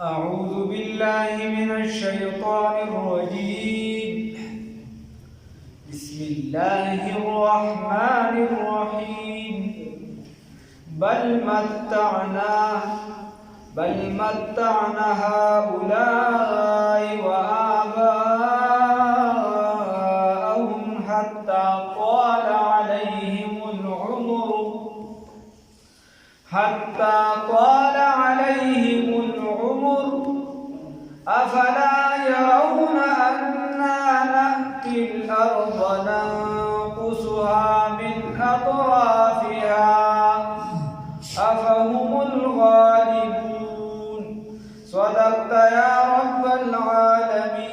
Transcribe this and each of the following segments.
أعوذ بالله من الشيطان الرجيم. بسم الله الرحمن الرحيم. بل متعنا هؤلاء وآباءهم حتى طال عليهم العمر أفلا يرون أنا نأتي الأرض ننقصها من أطرافها أفهم الغالبون. صدقت يا رب العالمين.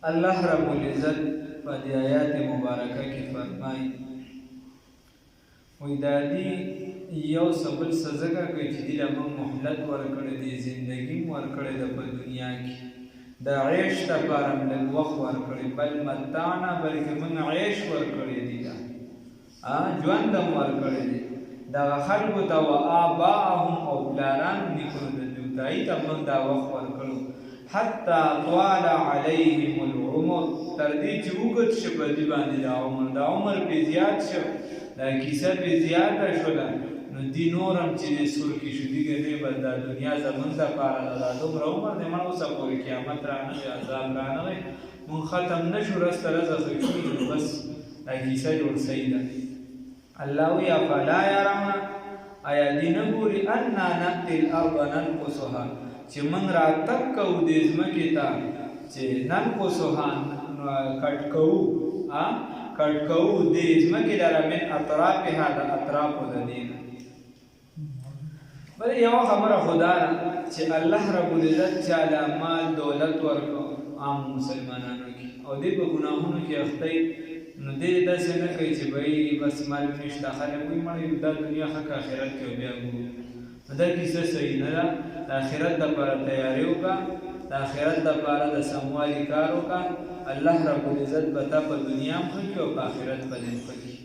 اللہ رب العزت په دې آیات مبارکه کې فرمایي وای دا دې یو سبل سزا کوي چې دې له مهلت ورکړې دې ژوندۍ ورکړې د په دنیا کې د عيش لپاره موږ وخت ورکړې بل متانا بلکې موږ عيش ورکړې دي ژوند هم ورکړې دي دا خلکو ته او آباءهم او پلاران نیکونو د دوی ته موږ دا وخت ورکړو حتى طال عليهم العمر تر دې چې وګت شي په دې باندې دا عمر به زیات شو دا کیسه به زیات شوله نو دې نورم چې سور کې شو دي ګنې بل دا دنیا زمون د پاره دا دومره عمر دې مړ اوسه پورې قیامت رانه عذاب رانه مون ختم نشو رسته رزه شو بس دا کیسه جوړ صحیح ده. الله یا فلا يرون آیا دې نه ګوري ان نأتي الارض ننقصها چې موږ راتګ کوو دې ځمکې ته چې ننقصها کټ کوو دې ځمکې لره من اطرافها د اطرافو د دې نه. بل یوه خبره خدا ده چې الله رب العزت چاله مال دولت ورکړو عام مسلمانانو کې او دې په ګناهونو کې اخته نو دې داسې نه کوي چې بھائی بس مال نشته خلک وایي مړ دا دنیا ښه آخرت کې بیا ګورو دا کیسه صحیح نه ده. د آخرت لپاره تیاری وکړه د آخرت لپاره د سموالي کار وکړه الله رب العزت به تا په دنیا هم ښه کړي او په آخرت به دې ښه کړي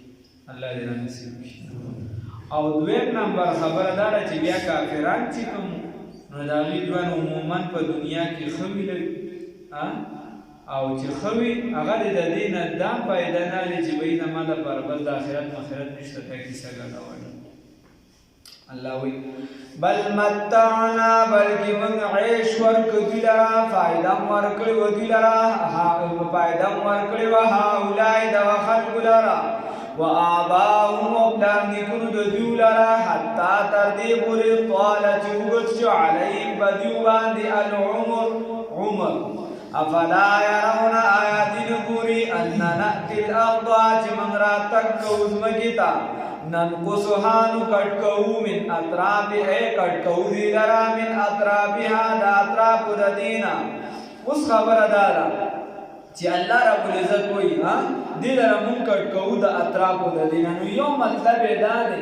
الله دې رانصیب کړي. او دویم نمبر خبره دا ده چې بیا کافران چې کوم نو د هغوی ژوند عموما په دنیا کې ښه وي او چې ښه وي هغه د دې نه دا فایده نه لري چې وایي زما لپاره بس د آخرت مخرت نشته تا کیسه ګډوله. الله وی بل متعنا بلکې موږ عيش ورکړو دوی لره فایده ورکړو دوی لره فایده ورکړو هؤلاء دغه خلکو لره وآباءهم او پلار نیکونو د دوی لره حتی تر دې پورې طال چې اوږد شو علیهم په دوی باندې العمر عمر افلا يرون آیا دې نه ګوري ان نأتي الارض چې موږ راتګ کوو ځمکې ته ننقصها نکټکو من اطرافها کټکو دی لرا من اطرافها دا اطراف د دینا. اوس خبره دا ده چې الله رب العزت وایي دی لرا مونږ کټکو د اطراف د دینا. نو یو مطلب دا دی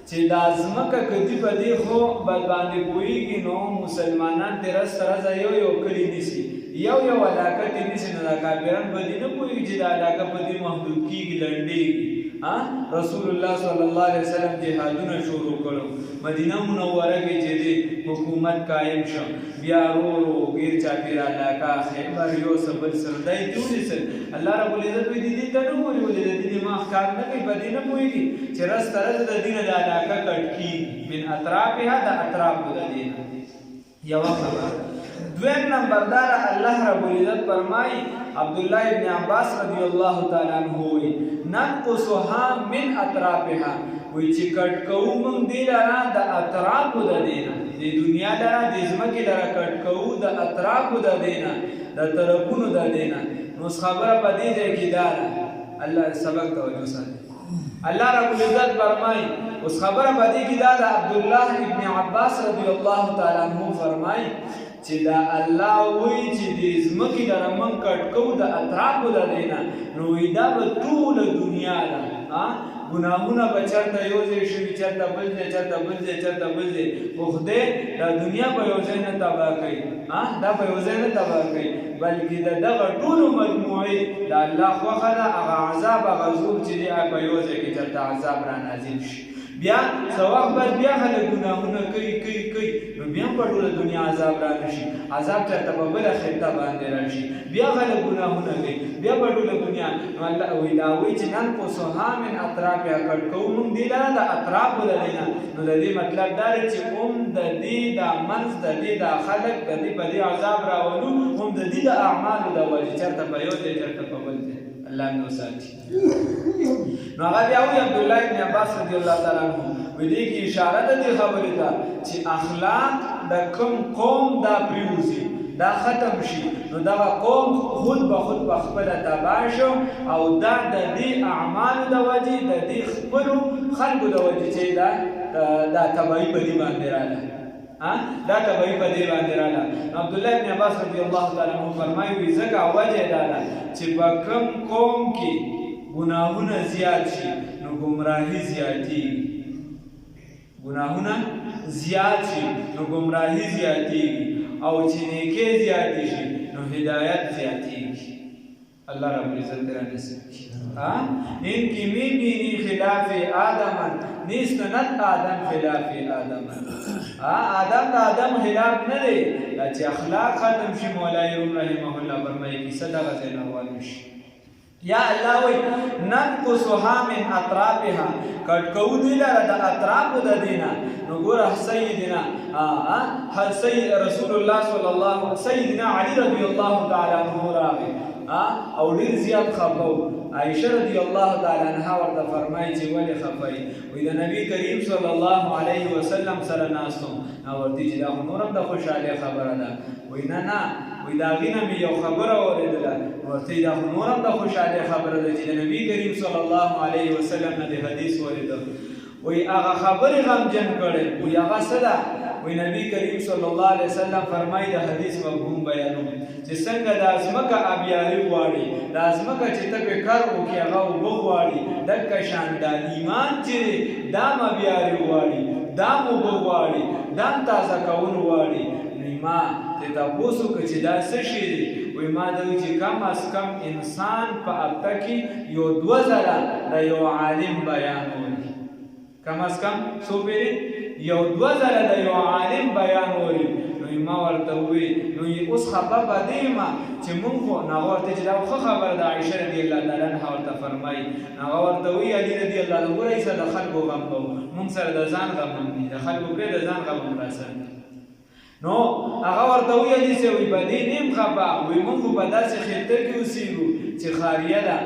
چې دا ځمکه کدی په دې خو بد باندې پوهېږي نو مسلمانان دې رس سره یو کلی نیسي یو علاقه دې نیسي نو دا کافران به دې نه پوهېږي چې دا علاقه په دې محدود کېږي لنډېږي. رسول الله صلی الله علیه وسلم جهادونه شروع کړو مدینه منوره کې چې د حکومت قائم شو بیا ورو غیر چاپیر علاقه خیبر یو سبل سردای ټول سره الله رب العزت دې ته نو ویل دې ما ښکار نه کوي په دې نه پوهېږي چې رس طرز د دین د علاقه کټ کی من اطرافها د اطراف د دین یو خبر. دویم نمبردار الله رب العزت فرمای عبد الله ابن عباس رضی الله تعالی عنہ وی ننقصها من اطرافها وی چې کټ کوو موږ دې لاره د اطرافو د دینه د دنیا لاره د ځمکې لاره کټ کوو د اطرافو د دینه د طرفونو د دینه. نو خبره په دې ځای کې دا الله سبق توجه ساتي. الله رب العزت فرمای اوس خبره په دې کې دا عبد الله ابن عباس رضی الله تعالی عنہ فرمای چې دا الله وایي چې د ځمکې لره موږ کټ کوو د اطرافو د دینه نو دا به ټوله دنیا ده گناهونه به چرته یو ځای شوي چرته بل ځای خو خدای دا دنیا په یو ځای نه تباه کوي دا په یو ځای نه تباه کوي بلکې د دغه ټولو مجموعې د الله خوښه ده هغه عذاب هغه زور چې دی په یو ځای کې چېرته عذاب را نازل شي بیا څه وخت بعد بیا خلک ګناهونه کوي نو بیا په ټوله دنیا عذاب را نشي عذاب چېرته په بله خطه باندې راشي بیا خلک ګناهونه کوي بیا په ټوله دنیا نو الله وایي دا وایي چې ننقصها من اطرافها کټ کوو موږ دې لره د اطرافو د دی نه نو د دې مطلب دا دی چې د دې دا منځ د دې دا خلک د دې په دې عذاب راولو د دې د اعمالو د وجې چېرته په یو ځای چېرته په بل ځای الله مې وساتي نو هغه بیا وایي عبدالله ابن عباس رضی الله تعالی عنه وایي دې کې اشاره ده دې خبرې ته چې اخلاق د کوم قوم دا پرېوځي دا ختم شي نو دغه قوم خود به خود په خپله تباه شو او دا د دې اعمالو د وجې د دې خپلو خلکو د وجې چې دا تباهي په دې باندې راغله دا تباهي په دې باندې راغله عبدالله ابن عباس رضی الله تعالی عنه فرمایي وایي ځکه وجه دا ده چې په کوم قوم کې ګناهونه زیات شي نو ګمراهي زیاتېږي ګناهونه زیات شي نو ګمراهي زیاتېږي او چې نیکۍ زیاتې شي نو هدایت زیاتېږي الله رب العزت را نصیب کړي ان کی می بینی خلاف آدم نیست نت آدم خلاف آدم آدم دا آدم خلاف نه دی چې اخلاق ختم شي مولا روم رحمه الله فرمایي کیسه دغه ځای نه روان شي یا الله وی ننقصها من اطرافها کټ کوو دی لره د اطرافو د دینه نو ګوره سیدنا سید رسول الله صلی الله سیدنا علی رضی الله تعالی عنه راغی او ډیر زیات خفه عائشه رضی الله تعالی عنها ورته فرمایي چې ولې خفه وي د نبی کریم صلی الله علیه وسلم سره ناستم او ورته چې دا نورم د خوشاله خبره ده وای نه وای دا غینه مې یو خبره اوریدله ورته دا نورم د خوشاله خبره ده چې د نبی کریم صلی الله علیه وسلم نه د حدیث اوریدل وای هغه خبره غمجن کړي وای هغه څه ده وی نبی کریم صلی الله علیه وسلم فرمایي د حدیث مفهوم بیانوم چې څنګه د ازمکه آبیاري غواړي د ازمکه چې ته په کار وکړې هغه اوبه غواړي دغه شان د ایمان چې دا آبیاري غواړي دا اوبه غواړي دا تازه کول غواړي نو ما ته تاسو که چې دا څه شي وی ما دوی چې کم از کم انسان په هفته کې یو 2000 د یو عالم بیانوي کم از کم څو پیری یو 2000 د یو عالم بیان وری نو ما ورته وی نو اوس خبر پدې ما چې مونږ نه ورته چې دا خبر د عائشه رضی الله تعالی عنها ورته فرمایي هغه ورته وی علی رضی الله عنه ورای سره د خلکو غم کو مونږ سره د ځان غم نه د خلکو په د ځان غم راسره نو هغه ورته وی علی سه وی پدې نیم خبر وی مونږ په داسې خطه کې اوسېږو چې خاریه ده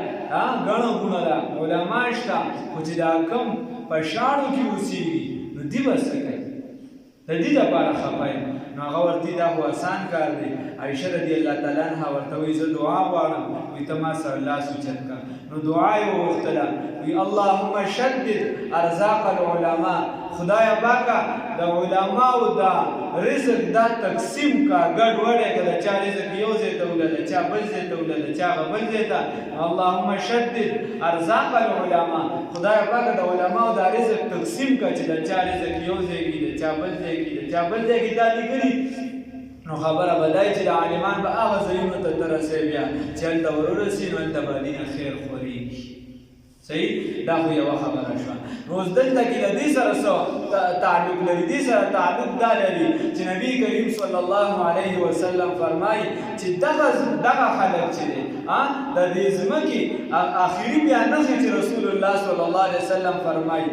غنو ګونه ده علما شته خو چې دا کم په شاړو کې اوسېږي نو دی بس کوي د دې لپاره خپای نو هغه ورته دا هو آسان کار دی عائشه رضی الله تعالی عنها ورته وی زه دعا غواړم وی ته ما سره الله سوچت کا نو دعا یې وغوښتله وی اللهم شدد ارزاق العلماء خدای پاکه د علماو دا رزق دا تقسیم کا ګډ وډه کړه چا رزق یو ځای ته ولله چا بل ځای ته ولله چا بل ځای ته اللهم شدد ارزاق العلماء خدای پاکه د علماو دا رزق تقسیم کا چې دا چا رزق یو ځای کې چا بل ځای کې چا بل ځای کې دا لګري نو خبره بدای چې د عالمان به هغه ځایونو ته ترسي بیا چې هلته ورورسي نو هلته به دینه خیر خورېږي صحیح دا خو یوه خبره شوه نو اوس دلته کې د دې سره څه تعلق لري دې سره تعلق دا لري چې نبی کریم صلی الله علیه وسلم فرمایي چې دغه خلک چې دی د دې ځمکې آخري بیا نښې چې رسول الله صلی الله علیه وسلم فرمایي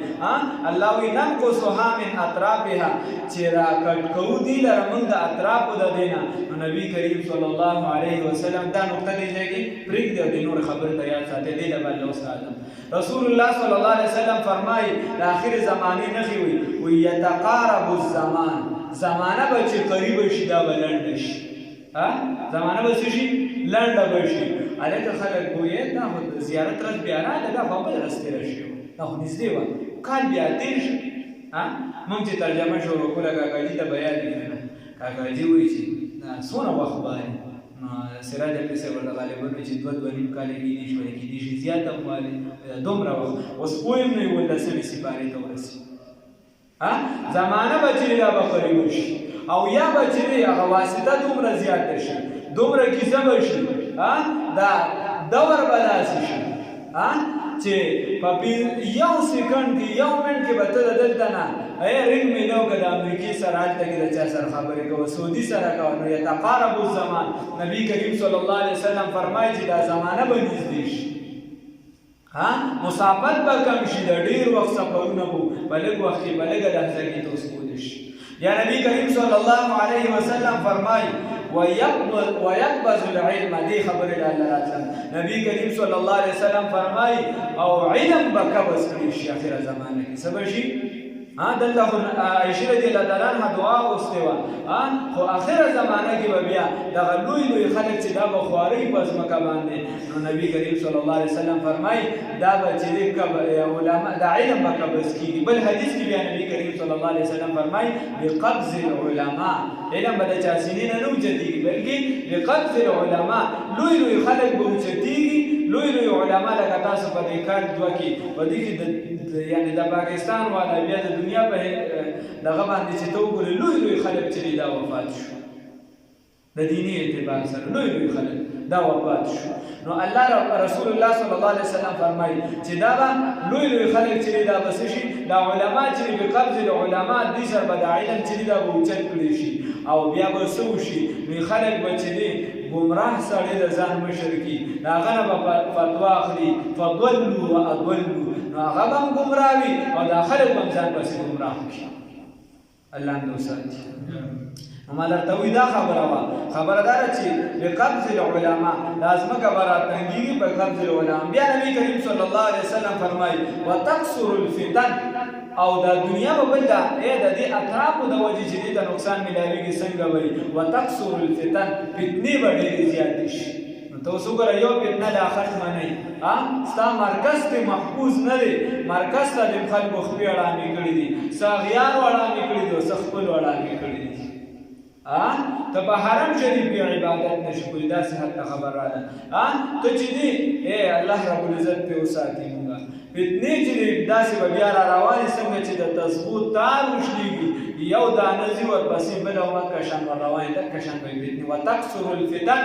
الله وی ننقصها من اطرافها چې راکټ کوو دي لره موږ د اطرافو د دې نه نو نبی کریم صلی الله علیه وسلم دا نقطه دې ځای کې پرېږدي او د نور خبرې ته یاد ساتئ دې له بل استاد رسول الله صلی الله علیه وسلم فرمایي د آخر زمانې نښې وي یتقارب الزمان زمانه به چې قریب شي دا به لنډه شي زمانه به څه شي لنډه به شي هلته خلک ګویې دا خو زیارت ورځ بیا راغله دا خو بله ورځ تېره شوې وه دا خو نږدې وه کال بیا تېر شي موږ چې ترجمه شروع کړله کاکاجي ته به یاد وي که نه کاکاجي وایي چې څونه وخت باندې سراج اکبر صاحب ورته غالبا وایي چې 2 نیم کاله کېدی شي ویل کېدی شي زیات هم والی دومره وخت اوس پوه هم نه وي ولسمې سپارې ته ورسي زمانه به چې دا به قریب شي او یا به چې هغه واسطه دومره زیاته شي دومره کیسه به شي دا دور به داسې شي چې په یو سکند کې یو منټ کې به ته دلته نه رنګ مې نه وکړه د امریکې سره هلته کې د چا سره خبرې کوه سعودي سره کوه نو یتقارب الزمان نبي کریم صلی الله علیه وسلم فرمایي چې دا زمانه به نږدې شي مسافت به کم شي د ډېر وخت سفرونه به په لږ وخت کې په لږه لحظه کې ته اوسېدلی شي یا نبي کریم صلی الله علیه وسلم فرمایي ويقبض العلم دې خبرې د الله راتلم نبي کریم صلی الله علیه وسلم فرمایي او علم به قبض کړي شي اخره زمانه کې څه به شي دلته عائشة رضی الله تعالی عنها دعا وغوښتې وه خو اخره زمانه کې به بیا دغه لوی لوی خلک چې دا به خوارۍ په ځمکه باندې نو نبي کریم صلی الله علیه وسلم فرمایي دا به چې دا علم به قبض کېږي بل حدیث کې بیا نبي کریم صلی الله علیه وسلم فرمایي بقبض العلماء علم به د چا سینې نه اوچتېږي بلکې بقبض العلماء لوی لوی خلک به اوچتېږي لوی لوی علما لکه تاسو په دې کال دوه کې په دې کې یعنی د پاکستان والا بیا د دنیا په دغه باندې چې ته وګورې لوی لوی خلک چې دا وفات شو د دیني اعتبار سره لوی لوی خلک دا وفات شو نو الله رسول الله صلی الله علیه وسلم فرمایي چې دا لوی لوی خلک چې دا بس شي دا علما چې به قبض العلماء دې سره به د علم چې دا به اوچت کړي شي او بیا به څه وشي نو خلک به چې دی گمراه سړی د ځان مشر کي د هغه نه به فتوا اخلي فضلوا واضلوا نو هغه به هم ګمراه وي او دا خلک به هم ځان پسې ګمراه کړي الله دې وساتي ما درته وی دا خبره وه خبره دا ده چې بقبض العلماء دا ځمکه به راتنګېږي په قبض العلماء بیا نبي کریم صلی الله علیه وسلم فرمایي وتکثر الفتن او دا دنیا به بل ده د دې اطرافو د وجې چې دې ته نقصان میلاویږي څنګه وایي وتکثر الفتن فتنې به ډېرې زیاتې شي نو ته اوس وګوره یو فتنه لا ختمه نه وي ستا مرکز ته محفوظ نه دی مرکز ته د خلکو خپې اړامې کړي دي څه اغیارو اړامې کړي دي او څه خپلو اړامې کړي دي ته په حرم شریف کې عبادت نشي کولی دا صحت ته خبر راغله ته چې دی الله رب العزت پې وساتي مونږه فتنې چې دی داسې به بیا را روانې څنګه چې د تسبو تار وشلېږي یو دانه ځي ورپسې بله مکه شان ور روانې دکه شان به فتنې وتکثر الفتن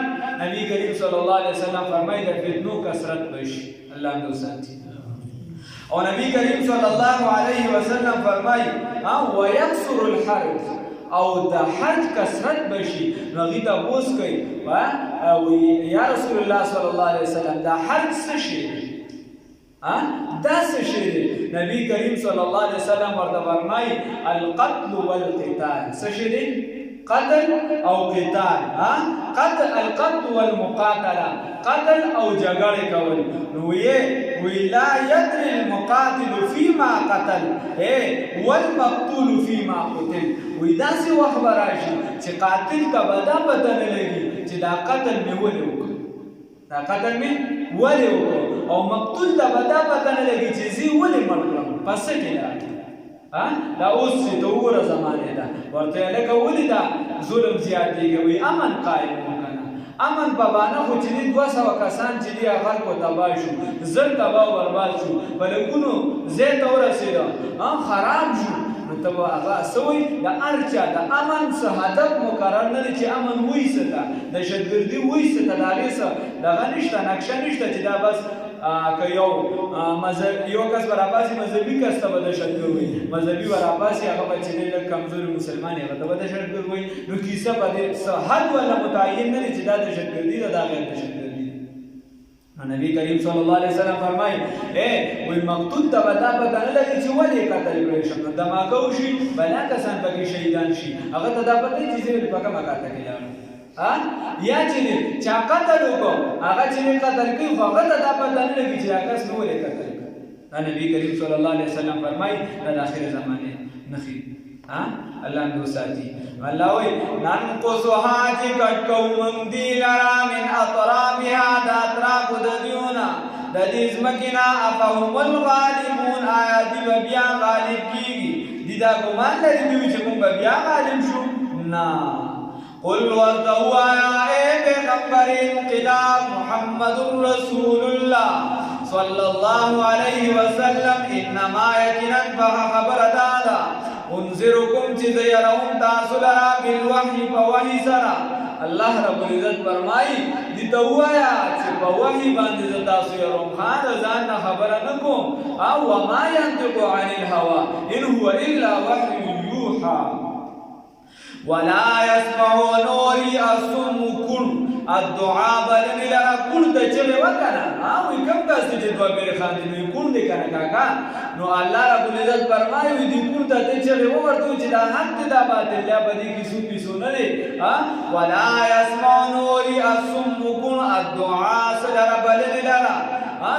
نبي کریم صلی الله علیه وسلم فرمایي د فتنو کثرت به شي الله دې وساتي او نبي کریم صلی الله علیه وسلم فرمایي ویکثر الحرج او د حج کثرت بشي نو هغې ته بوس کوي یا رسول الله صلی الله علیه وسلم دا حج څه شی دی دا څه شی دی نبی کریم صلی الله علیه وسلم ورته فرمایي القتل والقتال څه شی دی قتل او قتال القتل والمقاتله قتل او جګړه کول نو وی لا يدري المقاتل فيما قتل والمقتول فيما قتل وی داسې وخت به راشي چې قاتل ته به دا پته نه لګي چې دا قتل مې ولې وکړ او مقتول ته به دا پته نه لګي چې زه ولې مړ کړم په څه کې راغلی دا اوس چې ته وګوره زمانې ده ورته یې لکه ولې دا ظلم زیاتېږي وایي امن قایم وکنه امن په بانه خو چې دي 200 کسان چې دي خلکو تباه شو زر تباه او برباد شو په لږونو ځای ته ورسېده خراب شو نو ته به هغه څه وایي د هر چا د امن څه هدف مقرر نه دی چې امن وایسته دهشتګردي وایسته د هغې څه دغه نشته نقشه نشته چې دا بس که یو کس به راپاسي مذهبي کس ته به دهشتګرد وایي مذهبي به راپاسي هغه به چې دی لږ کمزوري مسلمان هغه ته به دهشتګرد وایي نو کیسه به دې څه حد ولا متعین نه دی چې دا دهشتګردي ده دا غیر دهشتګردي ده نبی کریم صلی الله علیه وسلم فرمایي وایي مقتول ته به دا پته نه لګي چې ولې قتل کړی شم نو دماغه وشي بلا کسان پکې شهیدان شي هغه ته دا پته چې زه په کومه کاته کې لاړم یا چې چا قتل وکړو هغه چې قتل کوي خو هغه ته دا پته نه لګي چې هغه څه ولې قتل کړ دا نبی کریم صلی الله علیه وسلم فرمایي دا د آخر زمانې نښې الله دې وساتي الله وایي ننقصها چې کټ کوو موږ دې لره من اطرافها د اطرافو د دیونه د دې ځمکې نه افهم الغالبون آیا دوی به بیا غالب کېږي دوی دا ګمان لري دوی چې موږ به بیا غالب شو نه قل ورته ووایه پیغمبر انقلاب محمد رسول الله صلی الله علیه وسلم انما یقینا خبره دا ده انذرکم چې زیرون تاسو لرا بالوحی په وحی سره الله رب العزت فرمایي دي ته وایا چې په وحی باندې تاسو یې روم خان ځان نه خبره نکوم او وما ينطق عن الهوى ان هو الا وحي يوحى ولا يسمع نوري الصم كن الدعاء بلن لرا كن ته چلے وکنه او کوم تاسو چې دوه بیر خان دي کون دي کنه کاکا نو الله رب العزت فرمایي دي کون ته چلے ورته چې دا حق دا باطل یا بدی کی سو پیسو نه دي ولا يسمع نوري الصم كن الدعاء سره بلن لرا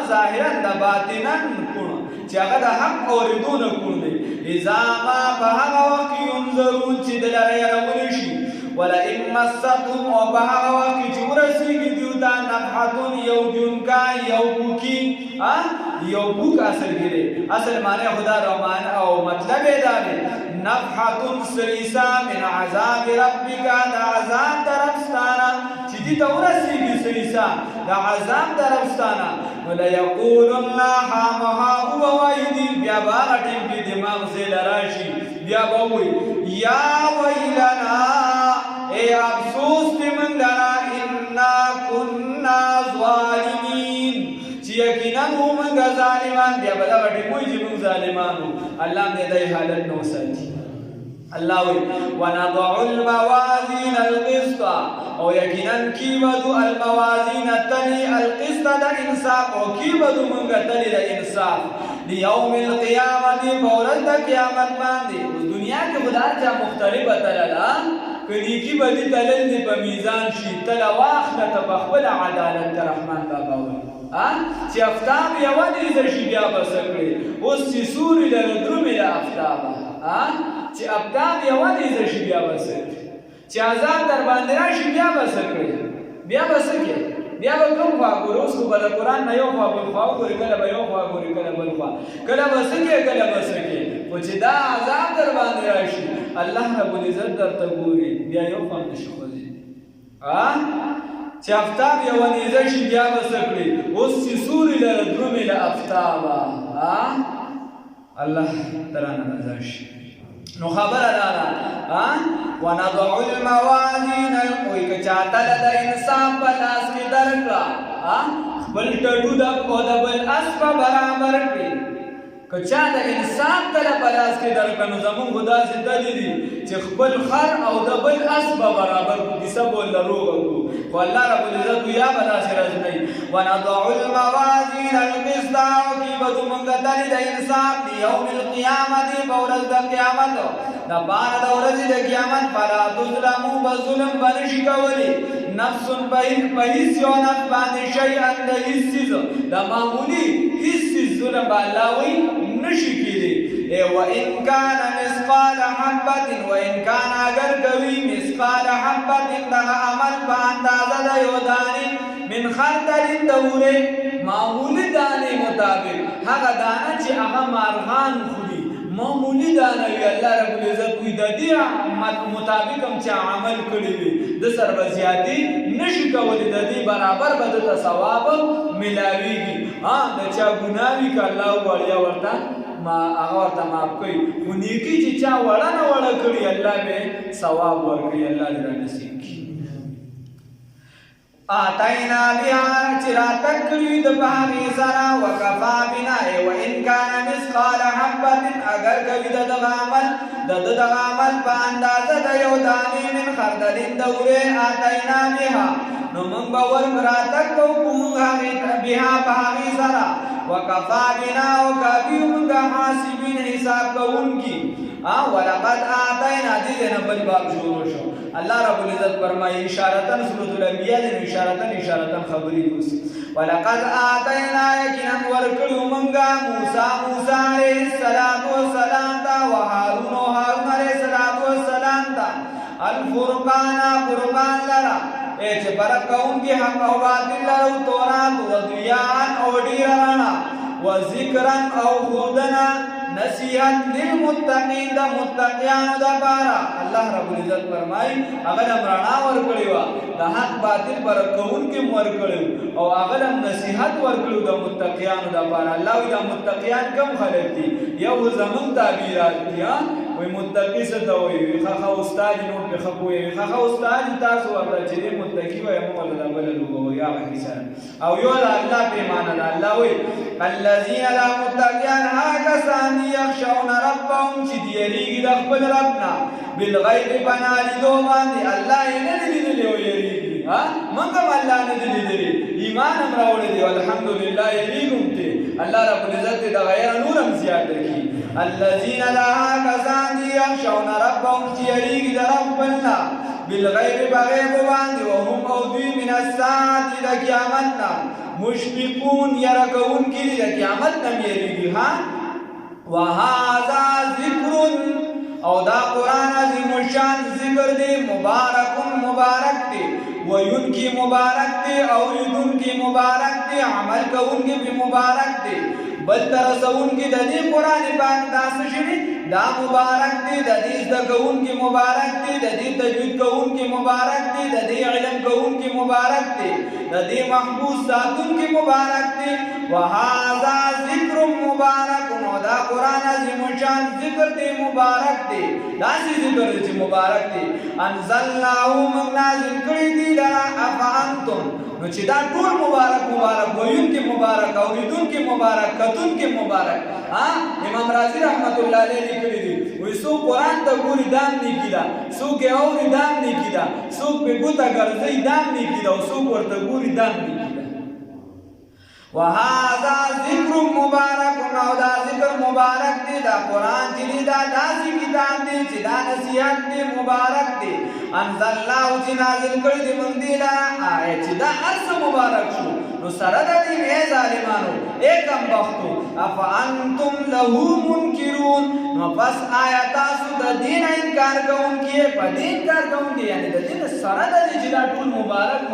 ظاهرا د باطنا کون چې هغه د حق اوریدونه کون دي اذا ما بهغه وقت ينظرون چې دلاره يرول شي ولا ان مستهم او بهغه وقت چې ورسیږي دیو دا نفحتون یو جونکا یو بوکی یو بوک اصل ګره اصل معنی خدا رحمان او مطلب دا دی نفحتون سریسا من عذاب ربک دا عذاب طرفستانه چې دې ته ورسیږي سریسا دا عذاب طرفستانه ولا یقولن حامها هو وایدی بیا باغ ټیم کې دماغ سے لراشي بیا بوي یا ویلنا اے افسوس دې من لرا انا كنا ظالمین چې یقینا موږ ظالمان بیا بل غټي کوی چې موږ ظالمانو الله دې دې حالت نو ساتي الله وی ونضع الموازين القسط او یقینا کیبدو الموازین تلی القسط د انصاف او کیبدو موږ تلی د انصاف لیوم القیامت بورد قیامت باندې دنیا کې خدای چا مختلفه تللا کدی کی بدی تلل دی په میزان شي تل واخله تبخل عدالت رحمان بابا وی چې افتاب یو دې شي بیا بسکړي اوس چې سوري له درومې له افتاب چې افتاب یو دې شي بیا بسکړي چې آزاد در باندې راشي بیا بسکړي بیا بسکړي بیا به کوم خوا ګورو اوس په قرآن نه یو خوا بل خوا ګوري کله به یو خوا ګوري کله بل خوا کله بسکړي کله بسکړي او چې دا آزاد در باندې راشي الله رب العزت درته ګوري بیا یو خوا نشي خوځي چې افتاب یو نیزه شي بیا بسکړي اوس چې سوري له درومې له افتابا الله ترانه نزاشي نو خبره دارا ونضع الموازین کوئی کچاته د انصاف په لاس کې درکړه خپل ټټو د بل اسب برابر کړي کچا د انصاف تل په لاس کې درکړه زمون خدا زنده دي چې خپل خر او د بل اسب برابر کړي سب ول روغ کو الله رب العزت یا بلا سرز نه ونضع الموازین القسط کی بدو منګ تل د انصاف یوم القیامت بورز د قیامت دا بار د ورځې د قیامت فلا تظلموا بظلم بنشي کولی نفس بهیس یو نفس باندې شیئا د هیڅ دا معمولی هیڅ ظلم بالاوی نشي کېدی وان کان مثقال حبه وان کان اگر کوي مثقال حبه دا عمل په اندازه د یو دانې من خردل دوره معمولی دانې مطابق هغه دانه چې هغه مارغان خوري معمولی دانه وی الله رب العزت وی د دې مطابق هم چې عمل کړی وي د سر بزیاتی نشي کولی د دې برابر به د ثواب ملاويږي د چا ګناوي ک الله وړیا ورته ما هغه ورته معاف کوي خو نیکی چې چا وړه نه وړه کړی الله به ثواب ورکړي الله دې نصیب کړي آتینا بیا چرا تکلی د بهاری سرا وکفا بنا و ان کان مثقال حبه اگر کوي د عمل په اندازه د یو دانې من خردل دوره آتینا بها نو موږ باور مراتک کو موږ بها بهاری سرا وکفا بنا او کبي موږ حاسبین حساب کوونکی ولقد آتینا دې نه بل باب شروع شو الله رب العزت فرمایي اشارتن سورۃ الانبیاء دې اشارتن خبرې کوي ولقد آتینا یقینا ورکړو مونږه موسی علیه السلام تا او هارون علیه السلام تا الفرقان قربان لرا چې برکون کې حق او باطل لرو تورات او دیان او ډیرانا و ذکرن او خودنا نصیحت للمتقین دا متقیانو دا پارا الله رب العزت فرمای هغه امرانا ور کړیوا د حق باطل پر کون کې مور کړو او هغه نصیحت ور کړو د متقیانو دا پارا الله دا متقیان کم خلک دي یو زمون تعبیرات دي وای متقی څه ته وایي ښه استاد نور پې ښه پوهېږي ښه استاد تاسو ورته چې دی متقي وایي مو ورته دا بله لوبه وایي هغه کیسه او یو د الله پیمانه ده الله وایي الذین دا متقیان هغه کسان دي یخشون ربهم چې دی یریږي د خپل رب نه بالغیب په نالیدو باندې الله یې نه دی لیدلی او یریږي موږ هم الله نه دی لیدلی ایمان هم راوړی دی الحمدلله یریږم ته الله رب العزت د غیر نور هم زیاته کړي الذین دا کسان دي یخشون ربهم چې یریږي د رب خپل نه بالغیب بغیب باندې وهم او دوی من الساعة د قیامت نه مشفقون یره کوونکي دي د قیامت نه یریږي وهذا ذکر او دا قرآن عظیم الشان ذکر دی مبارک دی ویون کی مبارک دی اوریدون کی مبارک دی عمل کون کی بھی مبارک دی بل ترسون کی ددی قرآن پاک دا سشری دا مبارک دی ددی ازدکون کی مبارک دی ددی تجوید کون کی مبارک دی ددی علم کون کی مبارک دی ددی محبوس ساتون کی مبارک دی وهذا ذکر مبارک دا قرآن عظیم الشان ذکر دی مبارک دی داسی ذکر دی مبارک دی انزلناہو من نازل کری دی لرا افانتم نو چې دا ټول مبارک ویون کې مبارک اوریدون کې مبارک کتون کې مبارک امام رازی رحمت الله علیه لیکلی دی وای سو قرآن ته ګوري دام نه کیدا سو کې اوري دام نه کیدا سو په ګوتا ګرځي دام نه کیدا او سو ورته ګوري دام نه کیدا وهذا ذکر مبارک او دا ذکر مبارک دی دا قرآن چې دا داسې کتاب دی چې دا نصیحت دی مبارک دی انزل الله چې نازل کړی دی موږ دی دا چې دا ارس مبارک شو نو سره د دې ای ظالمانو ایکم بختو افانتم له منکرون نو پس آیا تاسو د دین انکار کوونکي په دین انکار کوونکي یعنی د دین سره د دې چې دا ټول مبارک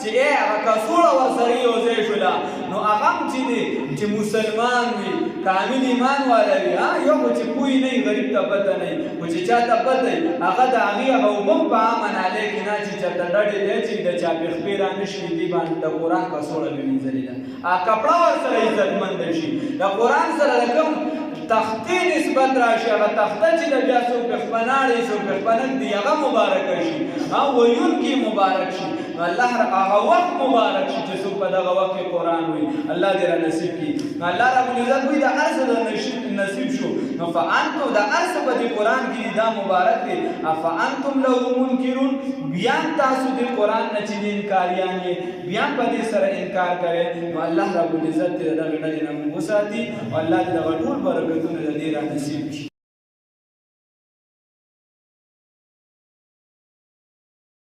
چې ای هغه کڅوړه ورسره یو ځای شوله نو هغه چې دی چې مسلمان وي کامل ایمان والا وي یو چې پوی نه غریب ته پته نه او چې چاته پته هغه د هغې هغه وبم په امن علی کې نه چې چاته ډډې دی چې د چا پېخپې رانشي دي باندې د قرآن کڅوړه مې مینځلې ده کپړه ورسره عزتمند شي د قرآن سره د کوم تختې نسبت راشي هغه تخته چې د بیا څوک پېخپناړي څوک پېخپنک دی هغه مبارک شي ویونکي مبارک شي الله هغه وخت مبارک شي چې څوک په دغه وخت کې قرآن وي الله دې را نصیب کړي الله رب العزت وایي د هر څه نصیب شو نو فانتم د هر څه په دې قرآن کې دا مبارک دی افانتم له منکرون بیا تاسو دې قرآن نه چې انکاریان یې بیا په دې سره انکار کوي نو الله رب العزت دې دغه ډلې نه موږ وساتي او الله دې دغه ټول برکتونه دې را نصیب کړي